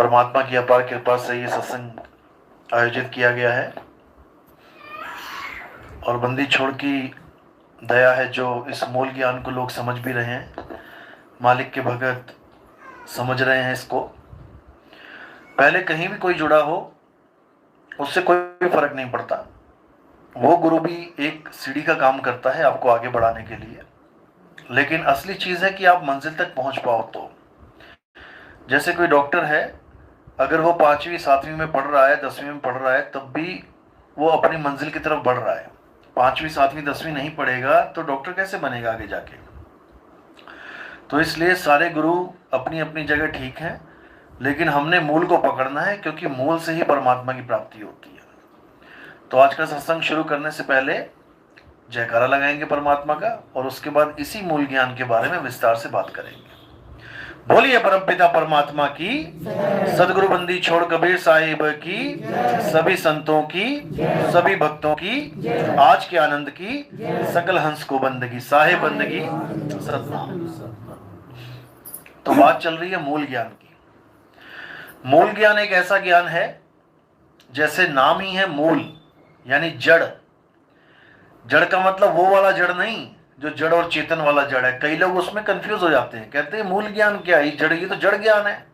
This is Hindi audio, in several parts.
परमात्मा की अपार कृपा से ये सत्संग आयोजित किया गया है और बंदी छोड़ की दया है जो इस मूल ज्ञान को लोग समझ भी रहे हैं, मालिक के भगत समझ रहे हैं इसको। पहले कहीं भी कोई जुड़ा हो उससे कोई फर्क नहीं पड़ता, वो गुरु भी एक सीढ़ी का काम करता है आपको आगे बढ़ाने के लिए। लेकिन असली चीज है कि आप मंजिल तक पहुंच पाओ। तो जैसे कोई डॉक्टर है, अगर वो 5वीं 7वीं में पढ़ रहा है, 10वीं में पढ़ रहा है, तब भी वो अपनी मंजिल की तरफ बढ़ रहा है। 5वीं 7वीं 10वीं नहीं पढ़ेगा तो डॉक्टर कैसे बनेगा आगे जाके। तो इसलिए सारे गुरु अपनी अपनी जगह ठीक हैं, लेकिन हमने मूल को पकड़ना है, क्योंकि मूल से ही परमात्मा की प्राप्ति होती है। तो आज का सत्संग शुरू करने से पहले जयकारा लगाएंगे परमात्मा का, और उसके बाद इसी मूल ज्ञान के बारे में विस्तार से बात करेंगे। बोलिए परमपिता परमात्मा की, सदगुरु बंदी छोड़ कबीर साहिब की, सभी संतों की, सभी भक्तों की, आज के आनंद की, सकल हंस को बंदगी, साहिब बंदगी सतनाम। तो बात चल रही है मूल ज्ञान की। मूल ज्ञान एक ऐसा ज्ञान है, जैसे नाम ही है मूल, यानी जड़। जड़ का मतलब वो वाला जड़ नहीं जो जड़ और चेतन वाला जड़ है। कई लोग उसमें कंफ्यूज हो जाते हैं, कहते हैं मूल ज्ञान क्या है, जड़, ये तो जड़ ज्ञान है।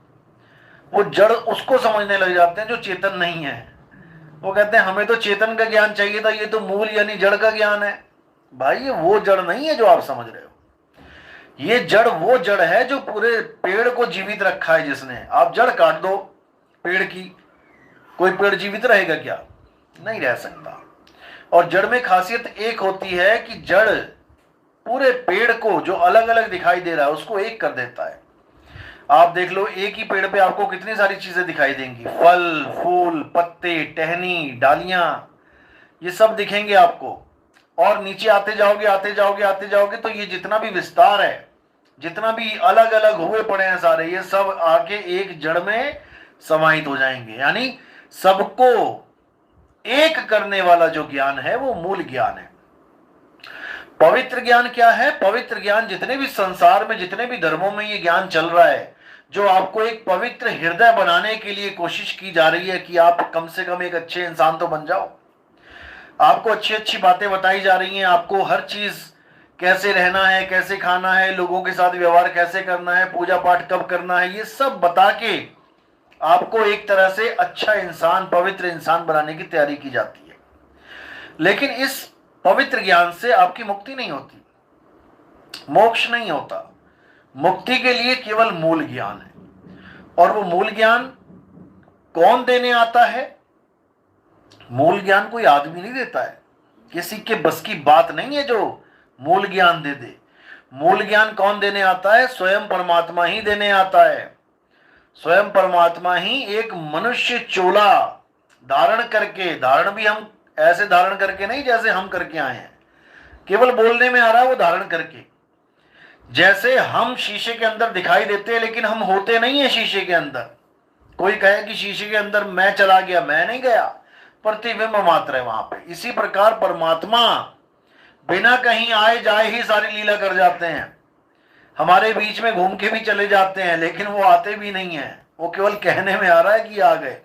वो जड़ उसको समझने लग जाते हैं जो चेतन नहीं है। वो कहते हैं हमें तो चेतन का ज्ञान चाहिए था, ये तो मूल यानी जड़ का ज्ञान है। भाई ये वो जड़ नहीं है जो आप समझ रहे हो। ये जड़ वो जड़ है जो पूरे पेड़ को जीवित रखा है जिसने। आप जड़ काट दो पेड़ की, कोई पेड़ जीवित रहेगा क्या? नहीं रह सकता। और जड़ में खासियत एक होती है कि जड़ पूरे पेड़ को जो अलग अलग दिखाई दे रहा है उसको एक कर देता है। आप देख लो, एक ही पेड़ पे आपको कितनी सारी चीजें दिखाई देंगी, फल, फूल, पत्ते, टहनी, डालियां, ये सब दिखेंगे आपको। और नीचे आते जाओगे आते जाओगे आते जाओगे तो ये जितना भी विस्तार है, जितना भी अलग अलग हुए पड़े हैं सारे, ये सब आके एक जड़ में समाहित हो जाएंगे। यानी सबको एक करने वाला जो ज्ञान है वो मूल ज्ञान है। पवित्र ज्ञान क्या है? पवित्र ज्ञान जितने भी संसार में, जितने भी धर्मों में ये ज्ञान चल रहा है, जो आपको एक पवित्र हृदय बनाने के लिए कोशिश की जा रही है कि आप कम से कम एक अच्छे इंसान तो बन जाओ। आपको अच्छी अच्छी बातें बताई जा रही हैं, आपको हर चीज कैसे रहना है, कैसे खाना है, लोगों के साथ व्यवहार कैसे करना है, पूजा पाठ कब करना है, ये सब बता के आपको एक तरह से अच्छा इंसान, पवित्र इंसान बनाने की तैयारी की जाती है। लेकिन इस पवित्र ज्ञान से आपकी मुक्ति नहीं होती, मोक्ष नहीं होता। मुक्ति के लिए केवल मूल ज्ञान है। और वो मूल ज्ञान कौन देने आता है? मूल ज्ञान कोई आदमी नहीं देता है, किसी के बस की बात नहीं है जो मूल ज्ञान दे दे। मूल ज्ञान कौन देने आता है? स्वयं परमात्मा ही देने आता है। स्वयं परमात्मा ही एक मनुष्य चोला धारण करके, धारण भी हम ऐसे धारण करके नहीं जैसे हम करके आए हैं, केवल बोलने में आ रहा है वो धारण करके। जैसे हम शीशे के अंदर दिखाई देते हैं लेकिन हम होते नहीं है शीशे के अंदर। कोई कहे कि शीशे के अंदर मैं चला गया, मैं नहीं गया, प्रतिबिंब मात्र है वहां पे। इसी प्रकार परमात्मा बिना कहीं आए जाए ही सारी लीला कर जाते हैं, हमारे बीच में घूम के भी चले जाते हैं, लेकिन वो आते भी नहीं है, वो केवल कहने में आ रहा है कि आ गए।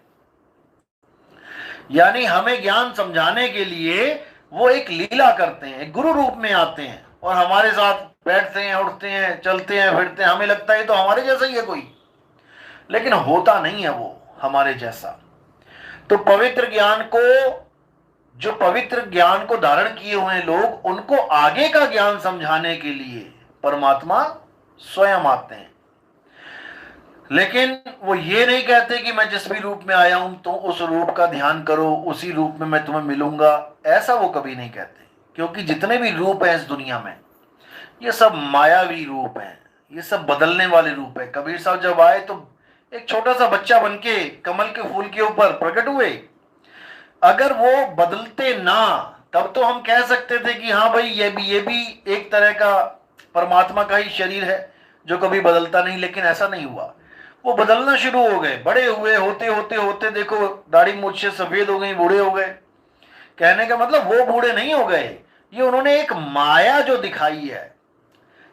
यानी हमें ज्ञान समझाने के लिए वो एक लीला करते हैं, एक गुरु रूप में आते हैं और हमारे साथ बैठते हैं, उठते हैं, चलते हैं, फिरते हैं। हमें लगता है तो हमारे जैसा ही है कोई, लेकिन होता नहीं है वो हमारे जैसा। तो पवित्र ज्ञान को, जो पवित्र ज्ञान को धारण किए हुए लोग, उनको आगे का ज्ञान समझाने के लिए परमात्मा स्वयं आते हैं। लेकिन वो ये नहीं कहते कि मैं जिस भी रूप में आया हूं तो उस रूप का ध्यान करो, उसी रूप में मैं तुम्हें मिलूंगा, ऐसा वो कभी नहीं कहते। क्योंकि जितने भी रूप हैं इस दुनिया में, ये सब मायावी रूप हैं, ये सब बदलने वाले रूप हैं। कबीर साहब जब आए तो एक छोटा सा बच्चा बनके कमल के फूल के ऊपर प्रकट हुए। अगर वो बदलते ना, तब तो हम कह सकते थे कि हाँ भाई ये भी एक तरह का परमात्मा का ही शरीर है जो कभी बदलता नहीं। लेकिन ऐसा नहीं हुआ, वो बदलना शुरू हो गए, बड़े हुए, होते होते होते देखो दाढ़ी मूछ से सफेद हो गई, बूढ़े हो गए। कहने का मतलब वो बूढ़े नहीं हो गए, ये उन्होंने एक माया जो दिखाई है,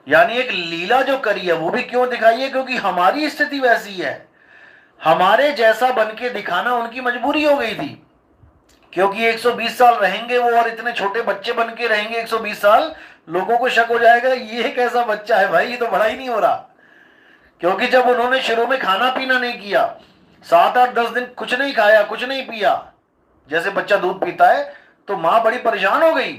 यानी एक लीला जो करी है, वो भी क्यों दिखाई है? क्योंकि हमारी स्थिति वैसी है। हमारे जैसा बन के दिखाना उनकी मजबूरी हो गई थी, क्योंकि 120 साल रहेंगे वो और इतने छोटे बच्चे बन के रहेंगे 120 साल, लोगों को शक हो जाएगा ये कैसा बच्चा है भाई, ये तो बड़ा ही नहीं हो रहा। क्योंकि जब उन्होंने शुरू में खाना पीना नहीं किया, 7 8 10 दिन कुछ नहीं खाया, कुछ नहीं पिया, जैसे बच्चा दूध पीता है, तो मां बड़ी परेशान हो गई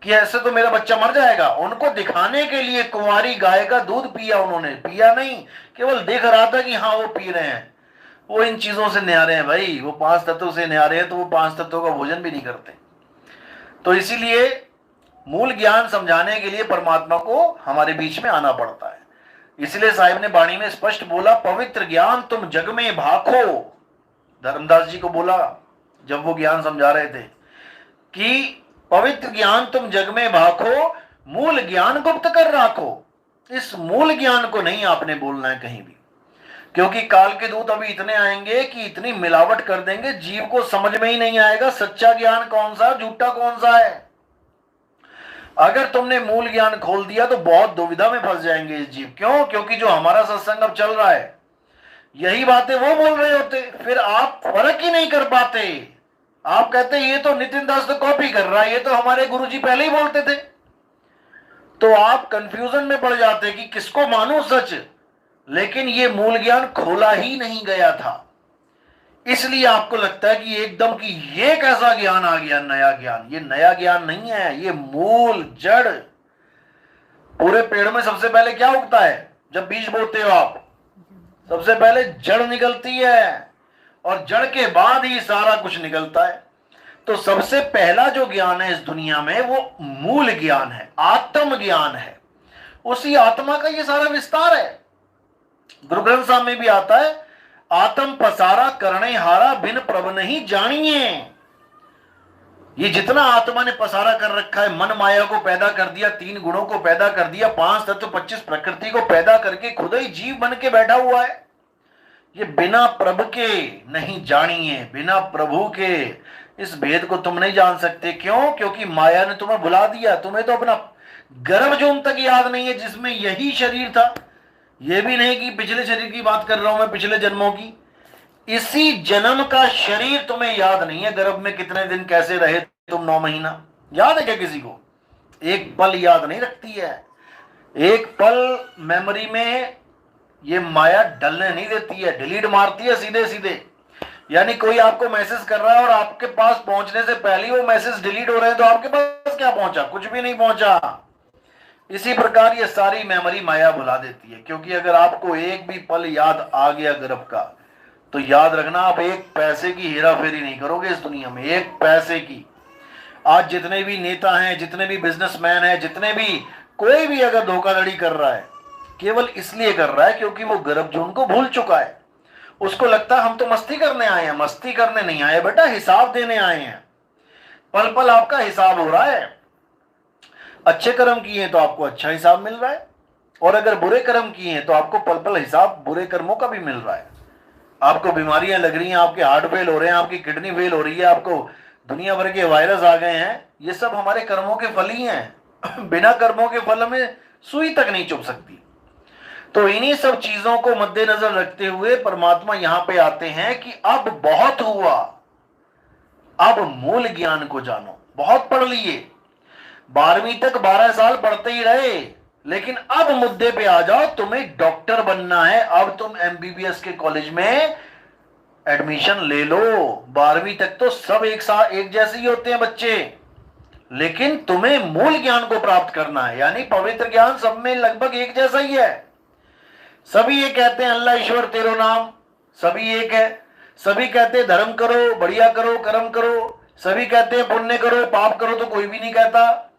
कि ऐसे तो मेरा बच्चा मर जाएगा। उनको दिखाने के लिए कुंवारी गाय का दूध पिया, उन्होंने पिया नहीं, केवल देख रहा था कि हाँ वो पी रहे हैं। वो इन चीजों से न्यारे हैं भाई, वो 5 तत्वों से न्यारे हैं, तो वो 5 तत्वों का भोजन भी नहीं करते। तो इसीलिए मूल ज्ञान समझाने के लिए परमात्मा को हमारे बीच में आना पड़ता है। इसलिए साहिब ने वाणी में स्पष्ट बोला, पवित्र ज्ञान तुम जग में भाखो। धर्मदास जी को बोला जब वो ज्ञान समझा रहे थे कि पवित्र ज्ञान तुम जग में भाखो, मूल ज्ञान गुप्त कर राखो। इस मूल ज्ञान को नहीं आपने बोलना है कहीं भी, क्योंकि काल के दूत अभी इतने आएंगे कि इतनी मिलावट कर देंगे, जीव को समझ में ही नहीं आएगा सच्चा ज्ञान कौन सा, झूठा कौन सा है। अगर तुमने मूल ज्ञान खोल दिया तो बहुत दुविधा में फंस जाएंगे इस जीव। क्यों? क्योंकि जो हमारा सत्संग अब चल रहा है, यही बातें वो बोल रहे होते, फिर आप फर्क ही नहीं कर पाते। आप कहते ये तो नितिन दास तो कॉपी कर रहा है, ये तो हमारे गुरुजी पहले ही बोलते थे। तो आप कंफ्यूजन में पड़ जाते कि किसको मानो सच, लेकिन ये मूल ज्ञान खोला ही नहीं गया था। इसलिए आपको लगता है कि एकदम कि ये कैसा ज्ञान आ गया, नया ज्ञान। ये नया ज्ञान नहीं है, ये मूल जड़। पूरे पेड़ में सबसे पहले क्या उगता है? जब बीज बोते हो आप, सबसे पहले जड़ निकलती है, और जड़ के बाद ही सारा कुछ निकलता है। तो सबसे पहला जो ज्ञान है इस दुनिया में वो मूल ज्ञान है, आत्म ज्ञान है। उसी आत्मा का ये सारा विस्तार है। गुरु ग्रंथ साहब में भी आता है, आत्म पसारा करने हारा बिन प्रभ नहीं जानिए। ये जितना आत्मा ने पसारा कर रखा है, मन माया को पैदा कर दिया, 3 गुणों को पैदा कर दिया, 5 तत्व 25 प्रकृति को पैदा करके खुद ही जीव बन के बैठा हुआ है। ये बिना प्रभु के नहीं जानिए, बिना प्रभु के इस भेद को तुम नहीं जान सकते। क्यों? क्योंकि माया ने तुम्हें भुला दिया। तुम्हें तो अपना गर्भ जोन तक याद नहीं है जिसमें यही शरीर था। यह भी नहीं कि पिछले शरीर की बात कर रहा हूं मैं, पिछले जन्मों की। इसी जन्म का शरीर तुम्हें याद नहीं है। गर्भ में कितने दिन कैसे रहे तुम, 9 महीना याद है क्या किसी को? एक पल याद नहीं रखती है। एक पल मेमोरी में ये माया डलने नहीं देती है, डिलीट मारती है सीधे सीधे। यानी कोई आपको मैसेज कर रहा है और आपके पास पहुंचने से पहले वो मैसेज डिलीट हो रहे हैं, तो आपके पास क्या पहुंचा? कुछ भी नहीं पहुंचा। इसी प्रकार ये सारी मेमोरी माया भुला देती है। क्योंकि अगर आपको एक भी पल याद आ गया गर्भ का, तो याद रखना आप एक पैसे की हेरा फेरी नहीं करोगे इस दुनिया में, एक पैसे की। आज जितने भी नेता हैं, जितने भी बिजनेसमैन हैं, जितने भी कोई भी अगर धोखाधड़ी कर रहा है, केवल इसलिए कर रहा है क्योंकि वो गर्भ जोन को भूल चुका है। उसको लगता है हम तो मस्ती करने आए हैं। मस्ती करने नहीं आए बेटा, हिसाब देने आए हैं। पल पल आपका हिसाब हो रहा है। अच्छे कर्म किए हैं तो आपको अच्छा हिसाब मिल रहा है, और अगर बुरे कर्म किए हैं तो आपको पल पल हिसाब बुरे कर्मों का भी मिल रहा है। आपको बीमारियां लग रही हैं, आपके हार्ट फेल हो रहे हैं, आपकी किडनी फेल हो रही है, आपको दुनिया भर के वायरस आ गए हैं, ये सब हमारे कर्मों के फल ही हैं। बिना कर्मों के फल में सुई तक नहीं चुभ सकती। तो इन्हीं सब चीजों को मद्देनजर रखते हुए परमात्मा यहां पे आते हैं कि अब बहुत हुआ, अब मूल ज्ञान को जानो। बहुत पढ़ लिए, 12वीं तक 12 साल पढ़ते ही रहे, लेकिन अब मुद्दे पे आ जाओ, तुम्हें डॉक्टर बनना है। अब तुम एमबीबीएस के कॉलेज में एडमिशन ले लो। 12वीं तक तो सब एक साथ एक जैसे ही होते हैं बच्चे, लेकिन तुम्हें मूल ज्ञान को प्राप्त करना है। यानी पवित्र ज्ञान सब में लगभग एक जैसा ही है। सभी ये कहते हैं अल्लाह ईश्वर तेरो नाम, सभी एक है। सभी कहते हैं धर्म करो, बढ़िया करो, कर्म करो। सभी कहते हैं पुण्य करो, पाप करो तो कोई भी नहीं कहता।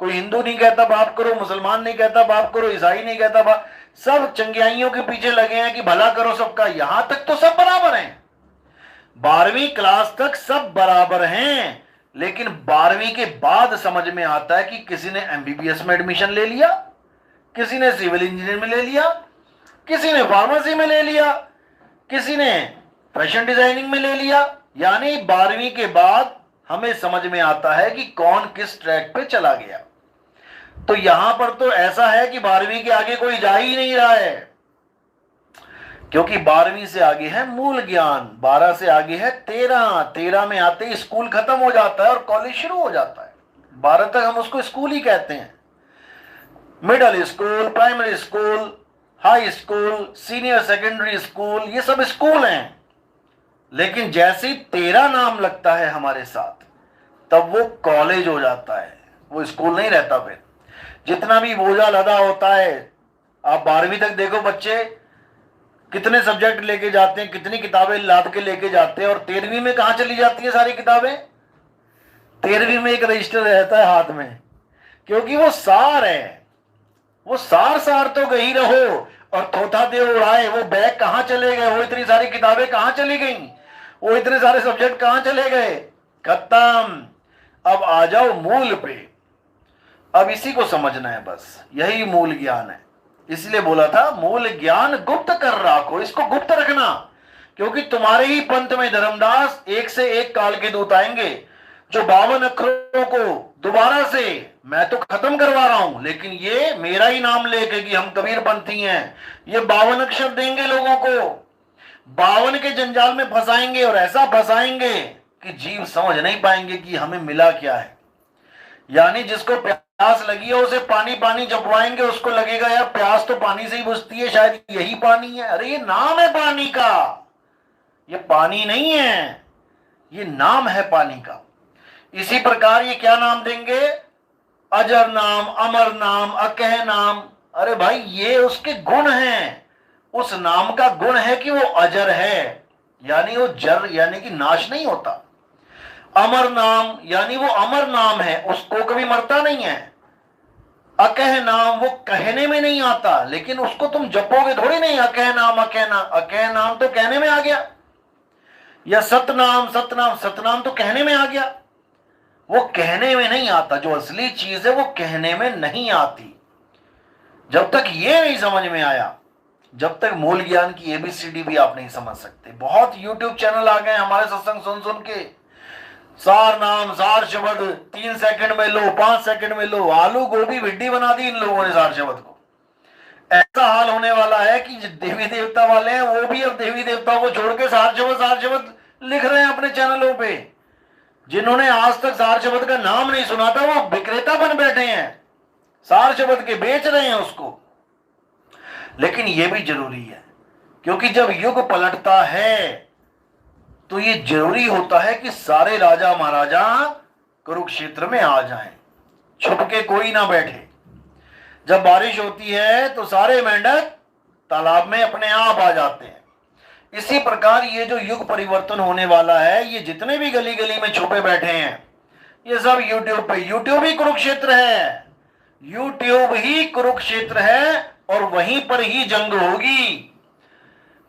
कोई हिंदू नहीं कहता पाप करो, मुसलमान नहीं कहता पाप करो, ईसाई नहीं कहता पाप। सब चंगियाइयों के पीछे लगे हैं कि भला करो सबका। यहां तक तो सब बराबर हैं, 12वीं क्लास तक सब बराबर हैं। लेकिन 12वीं के बाद समझ में आता है कि किसी ने एमबीबीएस में एडमिशन ले लिया, किसी ने सिविल इंजीनियर में ले लिया, किसी ने फार्मेसी में ले लिया, किसी ने फैशन डिजाइनिंग में ले लिया। यानी 12वीं के बाद हमें समझ में आता है कि कौन किस ट्रैक पे चला गया। तो यहां पर तो ऐसा है कि 12वीं के आगे कोई जा ही नहीं रहा है। क्योंकि 12वीं से आगे है मूल ज्ञान, 12 से आगे है 13, 13 में आते ही स्कूल खत्म हो जाता है और कॉलेज शुरू हो जाता है। 12 तक हम उसको स्कूल ही कहते हैं। Middle school, primary school, high school, senior secondary school, ये सब स्कूल हैं। लेकिन जैसे ही 13 नाम लगता है हमारे साथ, तब वो कॉलेज हो जाता है, वो स्कूल नहीं रहता। फिर जितना भी बोझा लदा होता है, आप 12वीं तक देखो बच्चे कितने सब्जेक्ट लेके जाते हैं, कितनी किताबें लाद के लेके जाते हैं, और 13वीं में कहां चली जाती है सारी किताबें? 13वीं में एक रजिस्टर रहता है हाथ में, क्योंकि वो सार है। वो सार सार तो गई रहो और थोथा दे उड़ाए, वो बैग कहां चले गए, वो इतनी सारी किताबें कहां चली गई, वो इतने सारे सब्जेक्ट कहां चले गए? खत्म। अब आ जाओ मूल पे। अब इसी को समझना है, बस यही मूल ज्ञान है। इसलिए बोला था मूल ज्ञान गुप्त कर रखो, इसको गुप्त रखना, क्योंकि तुम्हारे ही पंथ में धर्मदास एक से एक काल के दूत आएंगे जो 52 अक्षरों को दोबारा से मैं तो खत्म करवा रहा हूं, लेकिन ये मेरा ही नाम लेके कि हम कबीर पंथी हैं, ये 52 अक्षर देंगे लोगों को, 52 के जंजाल में फंसाएंगे, और ऐसा फंसाएंगे कि जीव समझ नहीं पाएंगे कि हमें मिला क्या है। यानी जिसको प्यास लगी है उसे पानी पानी जपवाएंगे, उसको लगेगा यार प्यास तो पानी से ही बुझती है, शायद यही पानी है। अरे ये नाम है पानी का, ये पानी नहीं है, ये नाम है पानी का। इसी प्रकार ये क्या नाम देंगे? अजर नाम, अमर नाम, अकह नाम। अरे भाई ये उसके गुण हैं, उस नाम का गुण है कि वो अजर है, यानी वो जर यानी कि नाश नहीं होता। अमर नाम यानी वो अमर नाम है, उसको कभी मरता नहीं है। अकह नाम वो कहने में नहीं आता, लेकिन उसको तुम जपोगे थोड़ी नहीं, अकह नाम अकह नाम, अकह नाम तो कहने में आ गया। या सतनाम, सतनाम, सतनाम तो कहने में आ गया। वो कहने में नहीं आता, जो असली चीज है वो कहने में नहीं आती। जब तक ये नहीं समझ में आया, जब तक मूल ज्ञान की एबीसीडी भी आप नहीं समझ सकते। बहुत यूट्यूब चैनल आ गए हमारे सत्संग सुन सुन के, सार नाम, सार शब्द 3 सेकंड में लो, 5 सेकंड में लो। आलू गोभी भिड्डी बना दी इन लोगों ने सार शब्द को। ऐसा हाल होने वाला है कि देवी देवता वाले हैं वो भी अब देवी देवताओं को छोड़ के सार शब्द लिख रहे हैं अपने चैनलों पे। जिन्होंने आज तक सार शब्द का नाम नहीं सुना था वो विक्रेता बन बैठे हैं, सार शब्द के बेच रहे हैं उसको। लेकिन यह भी जरूरी है, क्योंकि जब युग पलटता है तो ये जरूरी होता है कि सारे राजा महाराजा कुरुक्षेत्र में आ जाएं, छुप के कोई ना बैठे। जब बारिश होती है तो सारे मेंढक तालाब में अपने आप आ जाते हैं। इसी प्रकार ये जो युग परिवर्तन होने वाला है, ये जितने भी गली गली में छुपे बैठे हैं, ये सब यूट्यूब पे, यूट्यूब ही कुरुक्षेत्र है, यूट्यूब ही कुरुक्षेत्र है, और वहीं पर ही जंग होगी।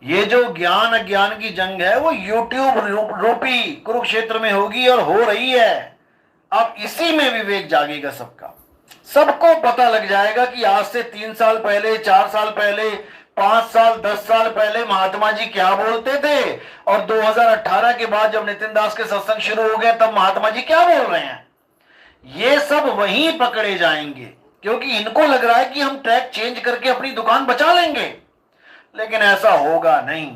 ये जो ज्ञान अज्ञान की जंग है वो यूट्यूब रूपी कुरुक्षेत्र में होगी, और हो रही है। अब इसी में विवेक जागेगा सबका, सबको पता लग जाएगा कि आज से 3 साल पहले, 4 साल पहले, 5 साल, 10 साल पहले महात्मा जी क्या बोलते थे, और 2018 के बाद जब नितिन दास के सत्संग शुरू हो गए तब महात्मा जी क्या बोल रहे हैं। ये सब वहीं पकड़े जाएंगे, क्योंकि इनको लग रहा है कि हम ट्रैक चेंज करके अपनी दुकान बचा लेंगे, लेकिन ऐसा होगा नहीं।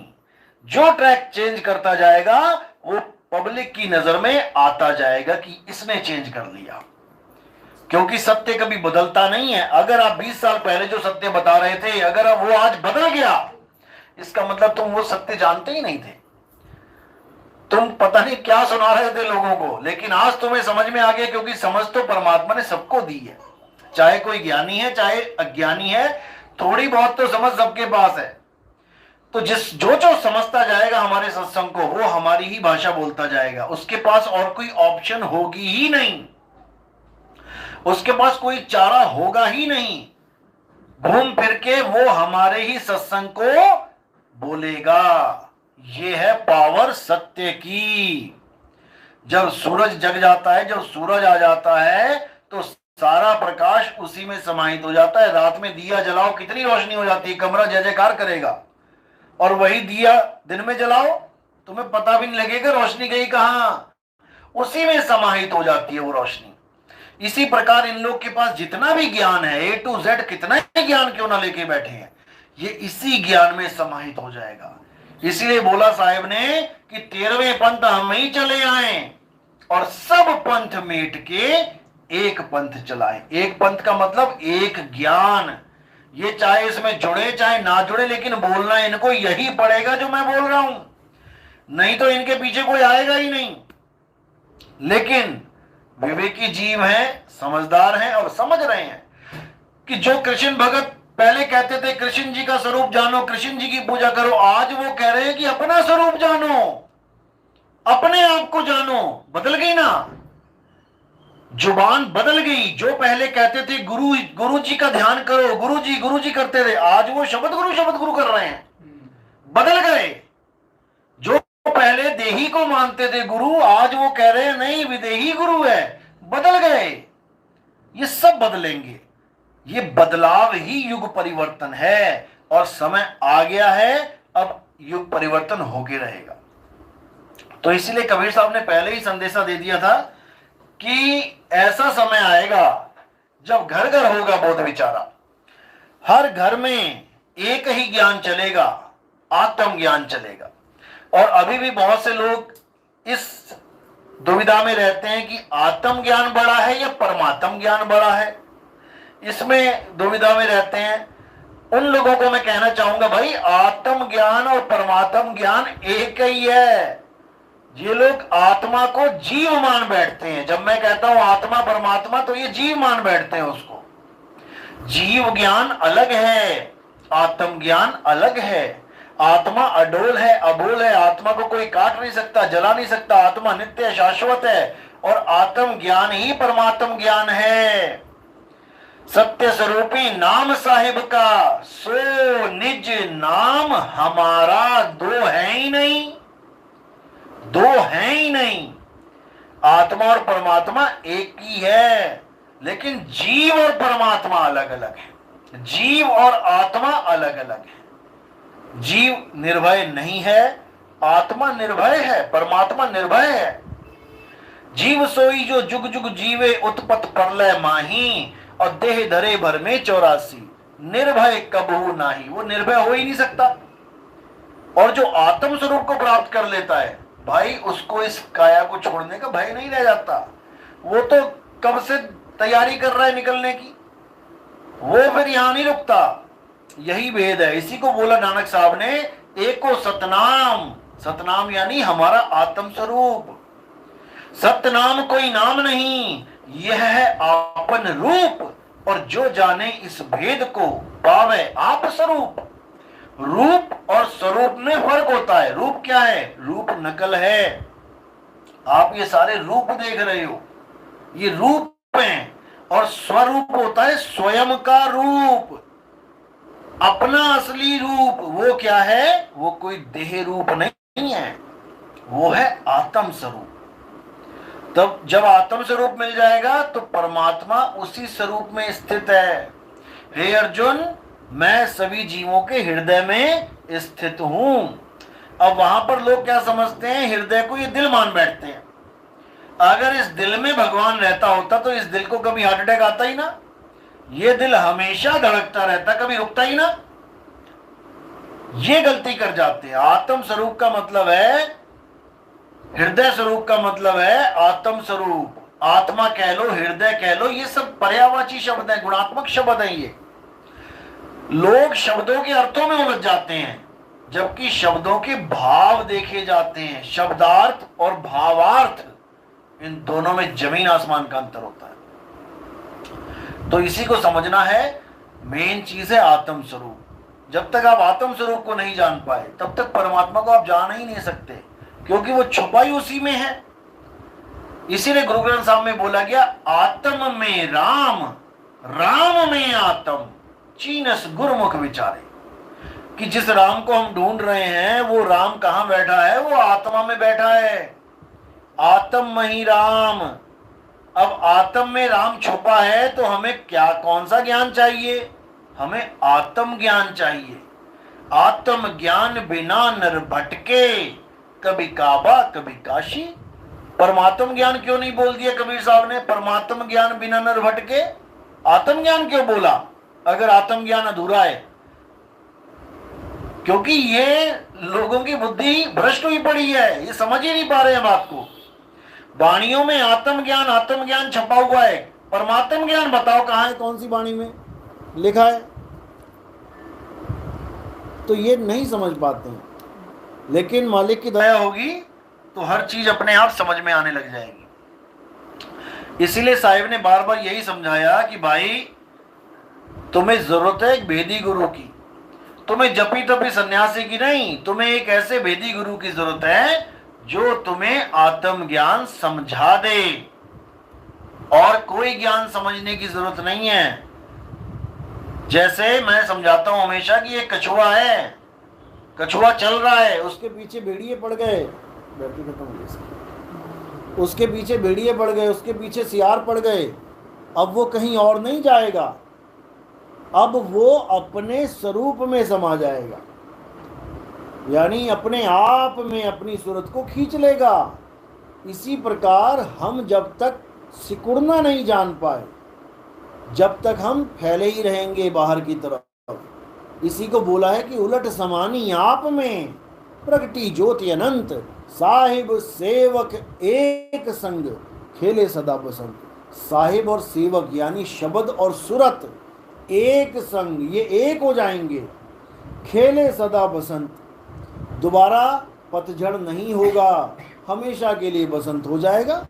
जो ट्रैक चेंज करता जाएगा वो पब्लिक की नजर में आता जाएगा कि इसने चेंज कर लिया, क्योंकि सत्य कभी बदलता नहीं है। अगर आप 20 साल पहले जो सत्य बता रहे थे, अगर अब वो आज बदल गया, इसका मतलब तुम वो सत्य जानते ही नहीं थे, तुम पता नहीं क्या सुना रहे थे लोगों को, लेकिन आज तुम्हें समझ में आ गया, क्योंकि समझ तो परमात्मा ने सबको दी है, चाहे कोई ज्ञानी है चाहे अज्ञानी है, थोड़ी बहुत तो समझ सबके पास है। तो जो समझता जाएगा हमारे सत्संग को, वो हमारी ही भाषा बोलता जाएगा, उसके पास और कोई ऑप्शन होगी ही नहीं, उसके पास कोई चारा होगा ही नहीं। घूम फिर के वो हमारे ही सत्संग को बोलेगा। ये है पावर सत्य की। जब सूरज जग जाता है, जब सूरज आ जाता है, तो सारा प्रकाश उसी में समाहित हो जाता है। रात में दिया जलाओ, कितनी रोशनी हो जाती है, कमरा जय जयकार करेगा। और वही दिया दिन में जलाओ, तुम्हें पता भी नहीं लगेगा रोशनी गई कहां, उसी में समाहित हो जाती है वो रोशनी। इसी प्रकार इन लोग के पास जितना भी ज्ञान है, A to Z, कितना ही ज्ञान क्यों ना लेके बैठे हैं, ये इसी ज्ञान में समाहित हो जाएगा। इसीलिए बोला साहेब ने कि 13वें पंथ हम ही चले आए और सब पंथ मेट के एक पंथ चलाए। एक पंथ का मतलब एक ज्ञान। ये चाहे इसमें जुड़े चाहे ना जुड़े, लेकिन बोलना इनको यही पड़ेगा जो मैं बोल रहा हूं, नहीं तो इनके पीछे कोई आएगा ही नहीं। लेकिन विवेकी जीव हैं, समझदार हैं और समझ रहे हैं कि जो कृष्ण भगत पहले कहते थे कृष्ण जी का स्वरूप जानो, कृष्ण जी की पूजा करो, आज वो कह रहे हैं कि अपना स्वरूप जानो, अपने आप को जानो। बदल गई ना, जुबान बदल गई। जो पहले कहते थे गुरु जी का ध्यान करो, गुरु जी करते थे, आज वो शब्द गुरु कर रहे हैं, बदल गए। जो पहले देही को मानते थे गुरु, आज वो कह रहे हैं नहीं विदेही गुरु है, बदल गए। ये सब बदलेंगे। ये बदलाव ही युग परिवर्तन है और समय आ गया है, अब युग परिवर्तन होके रहेगा। तो इसीलिए कबीर साहब ने पहले ही संदेशा दे दिया था कि ऐसा समय आएगा जब घर घर होगा बोध विचारा। हर घर में एक ही ज्ञान चलेगा, आत्म ज्ञान चलेगा। और अभी भी बहुत से लोग इस दुविधा में रहते हैं कि आत्म ज्ञान बड़ा है या परमात्म ज्ञान बड़ा है, इसमें दुविधा में रहते हैं। उन लोगों को मैं कहना चाहूंगा, भाई आत्म ज्ञान और परमात्म ज्ञान एक ही है। ये लोग आत्मा को जीव मान बैठते हैं। जब मैं कहता हूं आत्मा परमात्मा, तो ये जीव मान बैठते हैं उसको। जीव ज्ञान अलग है, आत्म ज्ञान अलग है। आत्मा अडोल है, अबोल है, आत्मा को कोई काट नहीं सकता, जला नहीं सकता, आत्मा नित्य शाश्वत है। और आत्म ज्ञान ही परमात्म ज्ञान है। सत्य स्वरूपी नाम साहिब का, सो निज नाम हमारा, दो है ही नहीं, दो है ही नहीं। आत्मा और परमात्मा एक ही है, लेकिन जीव और परमात्मा अलग अलग है। जीव और आत्मा अलग अलग है। जीव निर्भय नहीं है, आत्मा निर्भय है, परमात्मा निर्भय है। जीव सोई जो जुग जुग जीवे, उत्पत प्रलय माही, और देह धरे भर में 84, निर्भय कबहू नाही। वो निर्भय हो ही नहीं सकता। और जो आत्म स्वरूप को प्राप्त कर लेता है, भाई उसको इस काया को छोड़ने का भय नहीं रह जाता। वो तो कब से तैयारी कर रहा है निकलने की, वो फिर यहां नहीं रुकता। यही भेद है। इसी को बोला नानक साहब ने, एको सतनाम। सतनाम यानी हमारा आत्म स्वरूप। सतनाम कोई नाम नहीं, यह है आपन रूप। और जो जाने इस भेद को, पावे आप स्वरूप। रूप और स्वरूप में फर्क होता है। रूप क्या है? रूप नकल है। आप ये सारे रूप देख रहे हो, ये रूप हैं। और स्वरूप होता है स्वयं का रूप, अपना असली रूप। वो क्या है? वो कोई देह रूप नहीं है, वो है आत्म स्वरूप। तब जब आत्म स्वरूप मिल जाएगा तो परमात्मा उसी स्वरूप में स्थित है। हे अर्जुन, मैं सभी जीवों के हृदय में स्थित हूं। अब वहां पर लोग क्या समझते हैं? हृदय को ये दिल मान बैठते हैं। अगर इस दिल में भगवान रहता होता तो इस दिल को कभी हार्ट अटैक आता ही ना। ये दिल हमेशा धड़कता रहता, कभी रुकता ही ना। ये गलती कर जाते हैं। आत्म स्वरूप का मतलब है, हृदय स्वरूप का मतलब है आत्म स्वरूप। आत्मा कह लो, हृदय कह लो, ये सब पर्यायवाची शब्द हैं, गुणात्मक शब्द हैं। ये लोग शब्दों के अर्थों में उलझ जाते हैं, जबकि शब्दों के भाव देखे जाते हैं। शब्दार्थ और भावार्थ, इन दोनों में जमीन आसमान का अंतर होता है। तो इसी को समझना है। मेन चीज है आत्म स्वरूप। जब तक आप आत्म स्वरूप को नहीं जान पाए, तब तक परमात्मा को आप जान ही नहीं सकते, क्योंकि वो छुपाई उसी में है। इसीलिए गुरु ग्रंथ साहब में बोला गया, आत्म में राम, राम में आत्म, चीनस गुरुमुख विचारे। कि जिस राम को हम ढूंढ रहे हैं, वो राम कहां बैठा है? वो आत्मा में बैठा है। आत्म ही राम। अब आत्म में राम छुपा है, तो हमें क्या, कौन सा ज्ञान चाहिए? हमें आत्म ज्ञान चाहिए। आत्म ज्ञान बिना नर भटके, कभी काबा कभी काशी। परमात्म ज्ञान क्यों नहीं बोल दिया कबीर साहब ने? परमात्म ज्ञान बिना नर भटके। आत्म ज्ञान क्यों बोला? अगर आत्म ज्ञान अधूरा है, क्योंकि ये लोगों की बुद्धि भ्रष्ट हुई पड़ी है, ये समझ ही नहीं पा रहे हैं बात को। वाणियों में आत्मज्ञान छपा हुआ है, परमात्म ज्ञान बताओ कहां है, कौन सी वाणी में लिखा है? तो ये नहीं समझ पाते हैं। लेकिन मालिक की दया होगी तो हर चीज अपने आप समझ में आने लग जाएगी। इसीलिए साहिब ने बार बार यही समझाया कि भाई तुम्हें जरूरत है एक भेदी गुरु की, तुम्हें जपी तपी सन्यासी की नहीं, तुम्हें एक ऐसे भेदी गुरु की जरूरत है जो तुम्हें आत्म ज्ञान समझा दे। और कोई ज्ञान समझने की जरूरत नहीं है। जैसे मैं समझाता हूं हमेशा कि एक कछुआ है, कछुआ चल रहा है, उसके पीछे भेड़िए पड़ गए, बैटरी खत्म हो गई, उसके पीछे भेड़िए पड़ गए, उसके पीछे सियार पड़ गए। अब वो कहीं और नहीं जाएगा, अब वो अपने स्वरूप में समा जाएगा, यानी अपने आप में अपनी सूरत को खींच लेगा। इसी प्रकार हम जब तक सिकुड़ना नहीं जान पाए, जब तक हम फैले ही रहेंगे बाहर की तरफ। इसी को बोला है कि उलट समानी आप में प्रगटी ज्योति अनंत, साहिब सेवक एक संग खेले सदा बसंत। साहिब और सेवक यानी शब्द और सूरत एक संग, ये एक हो जाएंगे, खेले सदा बसंत। दोबारा पतझड़ नहीं होगा, हमेशा के लिए बसंत हो जाएगा।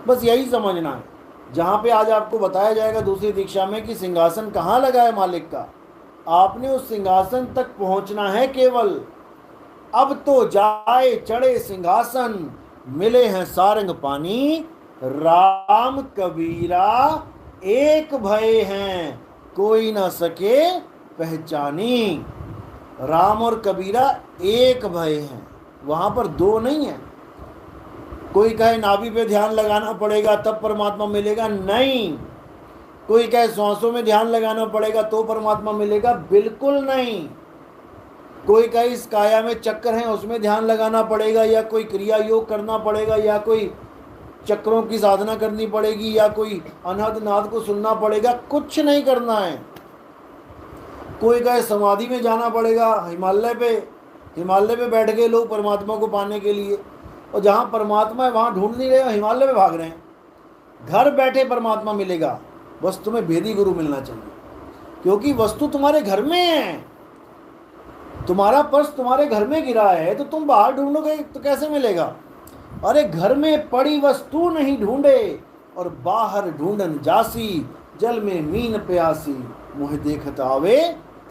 बस यही समझना है। जहाँ पे आज आपको बताया जाएगा दूसरी दीक्षा में कि सिंहासन कहाँ लगा है मालिक का, आपने उस सिंहासन तक पहुँचना है केवल। अब तो जाए चढ़े सिंहासन, मिले हैं सारंग पानी, राम कबीरा एक भय हैं, कोई ना सके पहचानी। राम और कबीरा एक भय हैं, वहाँ पर दो नहीं है। कोई कहे नाभि पे ध्यान लगाना पड़ेगा तब परमात्मा मिलेगा, नहीं। कोई कहे सांसों में ध्यान लगाना पड़ेगा तो परमात्मा मिलेगा, बिल्कुल नहीं। कोई कहे इस काया में चक्र हैं उसमें ध्यान लगाना पड़ेगा, या कोई क्रिया योग करना पड़ेगा, या कोई चक्रों की साधना करनी पड़ेगी, या कोई अनहद नाद को सुनना पड़ेगा, कुछ नहीं करना है। कोई कहे समाधि में जाना पड़ेगा, हिमालय पे बैठ गए लोग परमात्मा को पाने के लिए, और जहाँ परमात्मा है वहाँ ढूंढ नहीं रहे, हिमालय में भाग रहे हैं। घर बैठे परमात्मा मिलेगा, बस तुम्हें भेदी गुरु मिलना चाहिए, क्योंकि वस्तु तुम्हारे घर में है। तुम्हारा पर्स तुम्हारे घर में गिरा है तो तुम बाहर ढूंढोगे तो कैसे मिलेगा? अरे घर में पड़ी वस्तु नहीं ढूंढे, और बाहर ढूंढन जासी, जल में मीन प्यासी, मुँह देखत आवे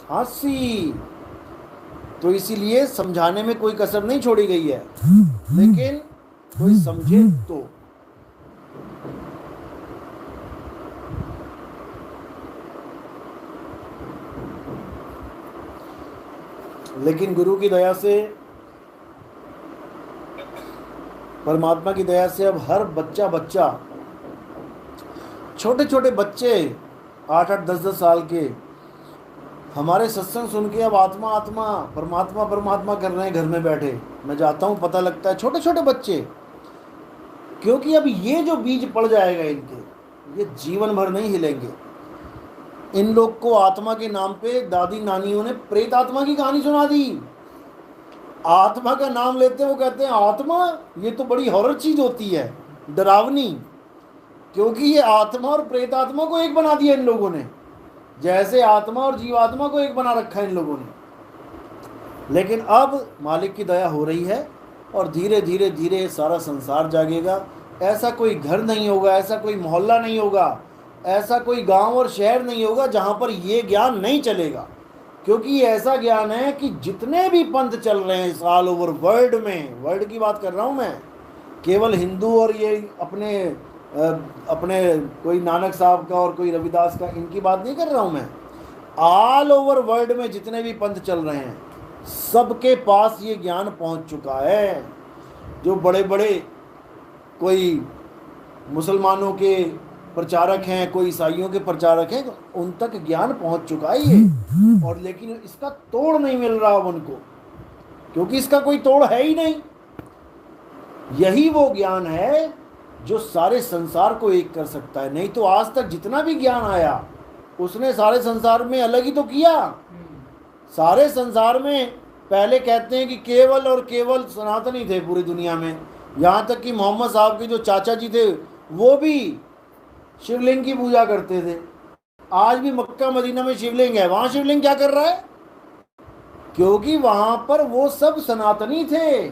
हासी। तो इसीलिए समझाने में कोई कसर नहीं छोड़ी गई है, लेकिन कोई समझे तो। लेकिन गुरु की दया से, परमात्मा की दया से अब हर बच्चा, छोटे छोटे बच्चे 8-8 10-10 साल के हमारे सत्संग सुन के अब आत्मा आत्मा परमात्मा परमात्मा कर रहे हैं घर में बैठे। मैं जाता हूँ पता लगता है छोटे छोटे बच्चे, क्योंकि अब ये जो बीज पड़ जाएगा इनके, ये जीवन भर नहीं हिलेंगे। इन लोग को आत्मा के नाम पे दादी नानियों ने प्रेत आत्मा की कहानी सुना दी। आत्मा का नाम लेते वो कहते हैं आत्मा, ये तो बड़ी हॉरर चीज होती है, डरावनी, क्योंकि ये आत्मा और प्रेत आत्मा को एक बना दिया इन लोगों ने, जैसे आत्मा और जीवात्मा को एक बना रखा है इन लोगों ने। लेकिन अब मालिक की दया हो रही है और धीरे धीरे धीरे सारा संसार जागेगा। ऐसा कोई घर नहीं होगा, ऐसा कोई मोहल्ला नहीं होगा, ऐसा कोई गांव और शहर नहीं होगा जहां पर ये ज्ञान नहीं चलेगा, क्योंकि ये ऐसा ज्ञान है कि जितने भी पंथ चल रहे हैं ऑल ओवर वर्ल्ड में, वर्ल्ड की बात कर रहा हूं मैं, केवल हिंदू और ये अपने कोई नानक साहब का और कोई रविदास का, इनकी बात नहीं कर रहा हूं मैं। ऑल ओवर वर्ल्ड में जितने भी पंथ चल रहे हैं सबके पास ये ज्ञान पहुंच चुका है। जो बड़े बड़े कोई मुसलमानों के प्रचारक हैं, कोई ईसाइयों के प्रचारक हैं, उन तक ज्ञान पहुंच चुका है ये, और लेकिन इसका तोड़ नहीं मिल रहा अब उनको, क्योंकि इसका कोई तोड़ है ही नहीं। यही वो ज्ञान है जो सारे संसार को एक कर सकता है। नहीं तो आज तक जितना भी ज्ञान आया उसने सारे संसार में अलग ही तो किया। सारे संसार में पहले कहते हैं कि केवल और केवल सनातनी थे पूरी दुनिया में। यहाँ तक कि मोहम्मद साहब के जो चाचा जी थे वो भी शिवलिंग की पूजा करते थे। आज भी मक्का मदीना में शिवलिंग है, वहाँ शिवलिंग क्या कर रहा है? क्योंकि वहाँ पर वो सब सनातनी थे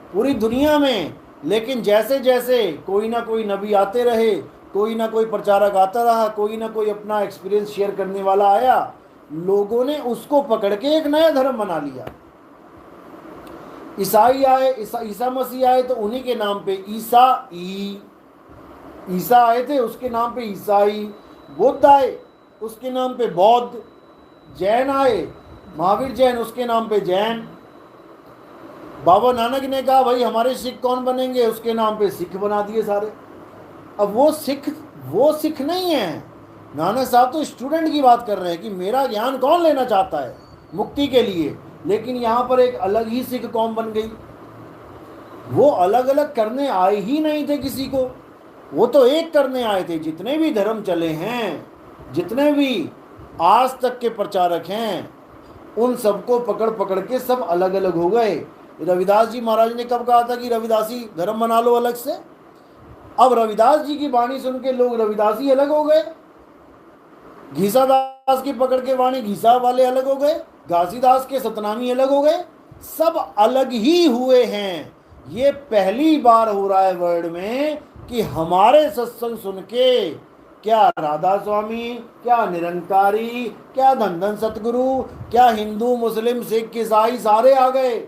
पूरी दुनिया में। लेकिन जैसे जैसे कोई ना कोई नबी आते रहे, कोई ना कोई प्रचारक आता रहा, कोई ना कोई अपना एक्सपीरियंस शेयर करने वाला आया, लोगों ने उसको पकड़ के एक नया धर्म बना लिया। ईसाई आए, ईसा मसीह आए तो उन्हीं के नाम पे ईसा आए थे, उसके नाम पे ईसाई। बुद्ध आए, उसके नाम पे बौद्ध। जैन आए, महावीर जैन, उसके नाम पे जैन। बाबा नानक ने कहा भाई हमारे सिख कौन बनेंगे, उसके नाम पे सिख बना दिए सारे। अब वो सिख नहीं है। नानक साहब तो स्टूडेंट की बात कर रहे हैं कि मेरा ज्ञान कौन लेना चाहता है मुक्ति के लिए। लेकिन यहाँ पर एक अलग ही सिख कौम बन गई। वो अलग अलग करने आए ही नहीं थे किसी को, वो तो एक करने आए थे। जितने भी धर्म चले हैं, जितने भी आज तक के प्रचारक हैं, उन सबको पकड़ पकड़ के सब अलग अलग हो गए। रविदास जी महाराज ने कब कहा था कि रविदासी धर्म बना लो अलग से? अब रविदास जी की वाणी सुन के लोग रविदासी अलग हो गए, घीसादास की पकड़ के वाणी घीसा वाले अलग हो गए, घासीदास के सतनामी अलग हो गए, सब अलग ही हुए हैं। ये पहली बार हो रहा है वर्ल्ड में कि हमारे सत्संग सुन के क्या राधा स्वामी, क्या निरंकारी, क्या धन धन सतगुरु, क्या हिंदू मुस्लिम सिख ईसाई सारे आ गए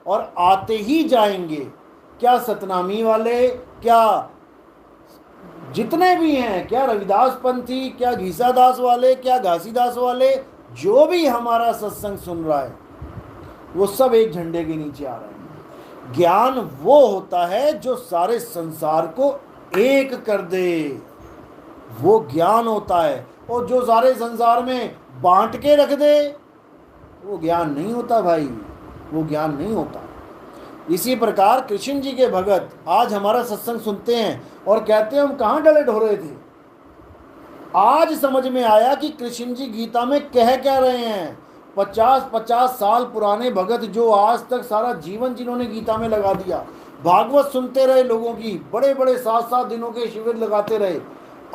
और आते ही जाएंगे। क्या सतनामी वाले, क्या जितने भी हैं, क्या रविदास पंथी, क्या घीसादास वाले, क्या घासीदास वाले, जो भी हमारा सत्संग सुन रहा है वो सब एक झंडे के नीचे आ रहे हैं। ज्ञान वो होता है जो सारे संसार को एक कर दे, वो ज्ञान होता है। और जो सारे संसार में बांट के रख दे वो ज्ञान नहीं होता भाई, वो ज्ञान नहीं होता। इसी प्रकार कृष्ण जी के भगत आज हमारा सत्संग सुनते हैं और कहते हैं हम कहाँ डले ढोरे थे। आज समझ में आया कि कृष्ण जी गीता में कह क्या रहे हैं। 50-50 साल पुराने भगत जो आज तक सारा जीवन जिन्होंने गीता में लगा दिया, भागवत सुनते रहे, लोगों की बड़े बड़े 7-7 दिनों के शिविर लगाते रहे,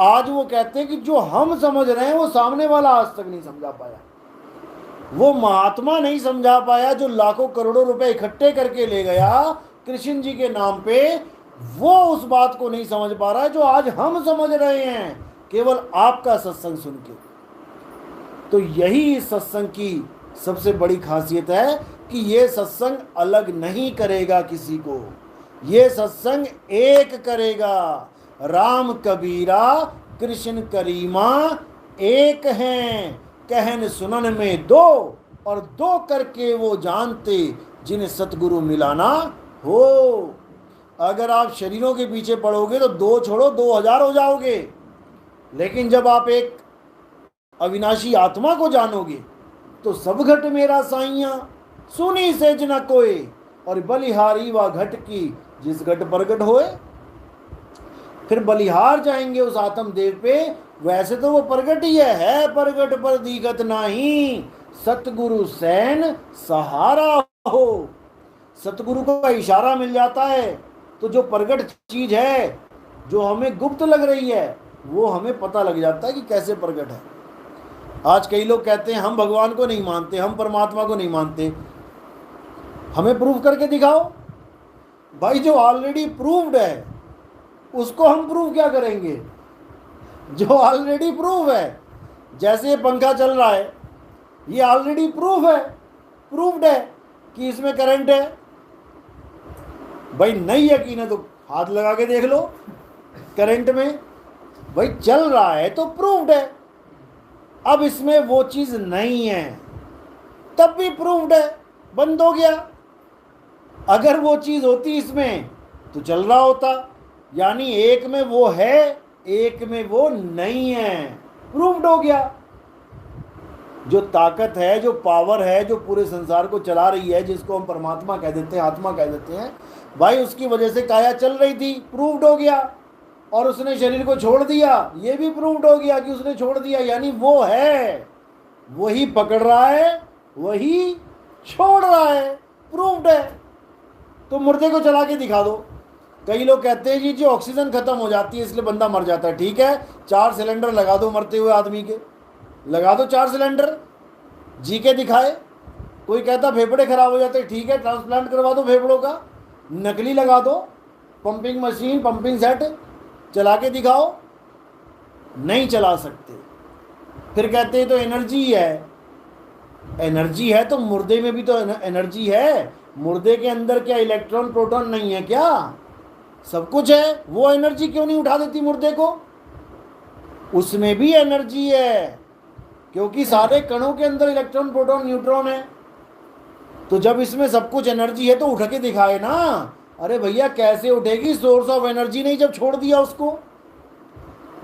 आज वो कहते हैं कि जो हम समझ रहे हैं वो सामने वाला आज तक नहीं समझा पाया। वो महात्मा नहीं समझा पाया जो लाखों करोड़ों रुपए इकट्ठे करके ले गया कृष्ण जी के नाम पे, वो उस बात को नहीं समझ पा रहा है जो आज हम समझ रहे हैं केवल आपका सत्संग सुन के। तो यही इस सत्संग की सबसे बड़ी खासियत है कि ये सत्संग अलग नहीं करेगा किसी को, ये सत्संग एक करेगा। राम कबीरा कृष्ण करीमा एक हैं, कहन सुनन में दो, और दो करके वो जानते जिन्हें सतगुरु मिलाना हो। अगर आप शरीरों के पीछे पड़ोगे तो दो छोड़ो 2000 हो जाओगे, लेकिन जब आप एक अविनाशी आत्मा को जानोगे तो सब घट मेरा साइया सुनी सेज न कोई, और बलिहारी व घट की जिस घट प्रगट होए। फिर बलिहार जाएंगे उस आत्म देव पे। वैसे तो वो प्रगट ही है प्रगट पर दिखत नहीं, सतगुरु सैन सहारा हो। सतगुरु का इशारा मिल जाता है तो जो प्रगट चीज है, जो हमें गुप्त लग रही है, वो हमें पता लग जाता है कि कैसे प्रगट है। आज कई लोग कहते हैं हम भगवान को नहीं मानते, हम परमात्मा को नहीं मानते। हमें प्रूव करके दिखाओ भाई। जो ऑलरेडी प्रूव्ड है उसको हम प्रूव क्या करेंगे? जो ऑलरेडी प्रूव है, जैसे ये पंखा चल रहा है, ये ऑलरेडी प्रूफ है, प्रूव्ड है कि इसमें करंट है। भाई नहीं यकीन है तो हाथ लगा के देख लो करंट में, भाई चल रहा है तो प्रूव्ड है। अब इसमें वो चीज नहीं है तब भी प्रूव्ड है, बंद हो गया। अगर वो चीज होती इसमें तो चल रहा होता। यानी एक में वो है, एक में वो नहीं है, प्रूव्ड हो गया। जो ताकत है, जो पावर है, जो पूरे संसार को चला रही है, जिसको हम परमात्मा कह देते हैं, आत्मा कह देते हैं, भाई उसकी वजह से काया चल रही थी, प्रूव्ड हो गया। और उसने शरीर को छोड़ दिया, ये भी प्रूव्ड हो गया कि उसने छोड़ दिया। यानी वो है, वही पकड़ रहा है वही छोड़ रहा है, प्रूव्ड है। तो मुर्दे को चला के दिखा दो। कई लोग कहते हैं जी ऑक्सीजन खत्म हो जाती है इसलिए बंदा मर जाता है। ठीक है, 4 सिलेंडर लगा दो मरते हुए आदमी के, लगा दो 4 सिलेंडर, जी के दिखाए। कोई कहता फेफड़े खराब हो जाते, ठीक है, ट्रांसप्लांट करवा दो फेफड़ों का, नकली लगा दो, पंपिंग मशीन, पंपिंग सेट चला के दिखाओ। नहीं चला सकते। फिर कहते हैं तो एनर्जी है। एनर्जी है तो मुर्दे में भी तो एनर्जी है। मुर्दे के अंदर क्या इलेक्ट्रॉन प्रोटॉन नहीं है क्या? सब कुछ है। वो एनर्जी क्यों नहीं उठा देती मुर्दे को? उसमें भी एनर्जी है, क्योंकि सारे कणों के अंदर इलेक्ट्रॉन प्रोटॉन न्यूट्रॉन है। तो जब इसमें सब कुछ एनर्जी है तो उठ के दिखाए ना। अरे भैया कैसे उठेगी? सोर्स ऑफ एनर्जी नहीं जब छोड़ दिया उसको।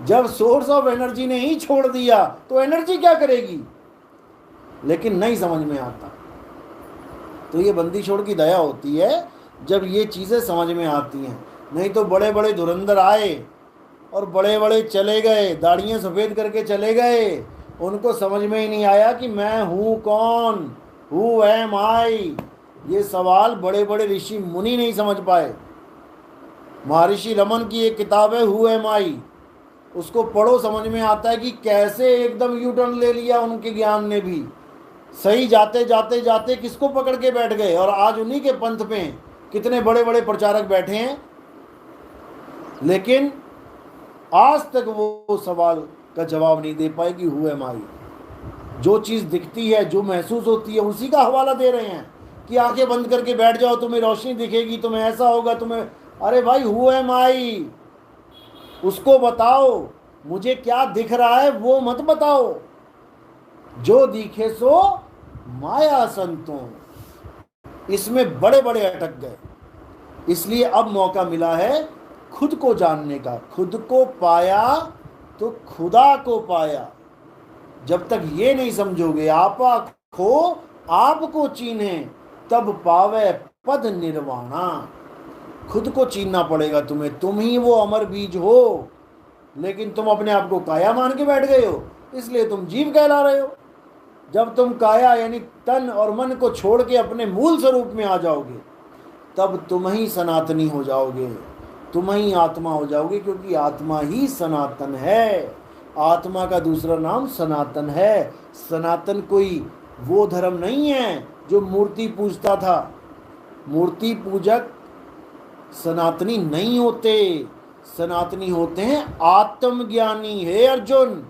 जब सोर्स ऑफ एनर्जी ने ही छोड़ दिया तो एनर्जी क्या करेगी? लेकिन नहीं समझ में आता। तो ये बंदी छोड़ की दया होती है जब ये चीज़ें समझ में आती हैं। नहीं तो बड़े बड़े धुरंधर आए और बड़े बड़े चले गए, दाढ़ियाँ सफ़ेद करके चले गए। उनको समझ में ही नहीं आया कि मैं हूँ कौन, हु एम आई। ये सवाल बड़े बड़े ऋषि मुनि नहीं समझ पाए। महर्षि रमन की एक किताब है हु एम आई, उसको पढ़ो, समझ में आता है कि कैसे एकदम यू टर्न ले लिया उनके ज्ञान ने भी। सही जाते जाते जाते किसको पकड़ के बैठ गए, और आज उन्हीं के पंथ पे कितने बड़े बड़े प्रचारक बैठे हैं। लेकिन आज तक वो सवाल का जवाब नहीं दे पाए कि हु एम आई। जो चीज़ दिखती है, जो महसूस होती है, उसी का हवाला दे रहे हैं कि आंखें बंद करके बैठ जाओ, तुम्हें रोशनी दिखेगी, तुम्हें ऐसा होगा, तुम्हें। अरे भाई हु एम आई, उसको बताओ। मुझे क्या दिख रहा है वो मत बताओ। जो दिखे सो माया संतों। इसमें बड़े बड़े अटक गए। इसलिए अब मौका मिला है खुद को जानने का। खुद को पाया तो खुदा को पाया। जब तक ये नहीं समझोगे आपा खो आपको चीन्हे, तब पावे पद निर्वाणा। खुद को चीनना पड़ेगा तुम्हें। तुम ही वो अमर बीज हो, लेकिन तुम अपने आप को काया मान के बैठ गए हो, इसलिए तुम जीव कहला रहे हो। जब तुम काया यानी तन और मन को छोड़ के अपने मूल स्वरूप में आ जाओगे, तब तुम ही सनातनी हो जाओगे, तुम ही आत्मा हो जाओगे, क्योंकि आत्मा ही सनातन है। आत्मा का दूसरा नाम सनातन है। सनातन कोई वो धर्म नहीं है जो मूर्ति पूजता था। मूर्ति पूजक सनातनी नहीं होते। सनातनी होते हैं आत्मज्ञानी। हे अर्जुन,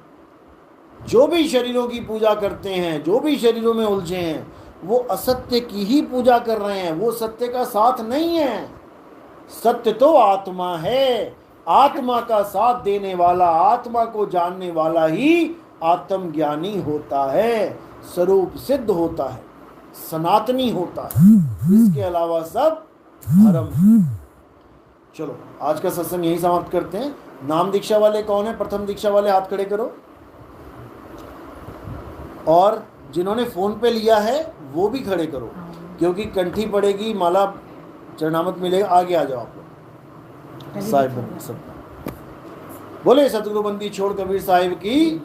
जो भी शरीरों की पूजा करते हैं, जो भी शरीरों में उलझे हैं, वो असत्य की ही पूजा कर रहे हैं। वो सत्य का साथ नहीं है। सत्य तो आत्मा है। आत्मा का साथ देने वाला, आत्मा को जानने वाला ही आत्मज्ञानी होता है, स्वरूप सिद्ध होता है, सनातनी होता है। इसके अलावा सब धर्म है। चलो आज का सत्संग यही समाप्त करते हैं। नाम दीक्षा वाले कौन है? प्रथम दीक्षा वाले हाथ खड़े करो। और जिन्होंने फोन पे लिया है वो भी खड़े करो, क्योंकि कंठी पड़ेगी, माला चरणामत मिलेगा। आगे आ जाओ आप लोग। साहिब सब बोले सतगुरु बंदी छोड़ कबीर साहिब की।